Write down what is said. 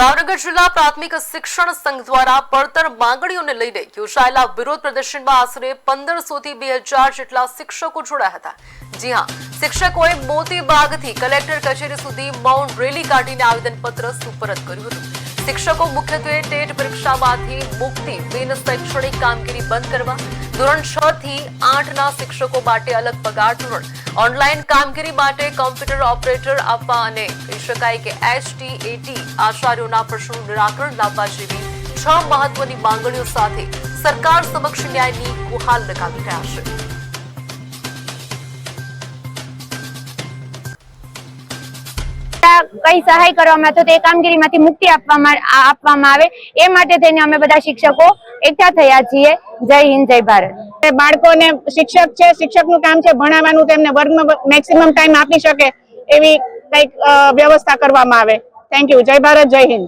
ભાવનગર જિલ્લા પ્રાથમિક શિક્ષણ સંઘ દ્વારા પડતર માંગણીઓને લઈને યોજાયેલા વિરોધ પ્રદર્શનમાં આશરે 1500 થી 2000 જેટલા શિક્ષકો જોડાયા હતા। જી હા, શિક્ષકોએ મોતીબાગથી કલેક્ટર કચેરી સુધી મૌન રેલી કાઢીને આવેદનપત્ર સુપરત કર્યું હતું। શિક્ષકો મુખ્યત્વે ટેટ પરીક્ષામાંથી મુક્તિ, બિન શૈક્ષણિક કામગીરી બંધ કરવા, ધોરણ 6 થી 8 ના શિક્ષકો માટે અલગ પગાર ધોરણ, ઓનલાઈન કામગીરી માટે કોમ્પ્યુટર ઓપરેટર આપવા અને કહી શકાય કે HTAT આચાર્યોના પ્રશ્નોનું નિરાકરણ લાવવા જેવી 6 મહત્વની માંગણીઓ સાથે સરકાર સમક્ષ ન્યાયની ગુહાર લગાવી રહ્યા છે। કઈ સહાય કરવામાં તો તે કામગીરીમાંથી મુક્તિ આપવામાં આવે એ માટે થઈને અમે બધા શિક્ષકો એકઠા થયા છીએ। જય હિન્દ, જય ભારત। બાળકોને શિક્ષક છે, શિક્ષકનું કામ છે ભણાવવાનું, તેમને વર્ગમાં મેક્સિમમ ટાઈમ આપી શકે એવી કઈક વ્યવસ્થા કરવામાં આવે। Thank you. જય ભારત, જય હિન્દ।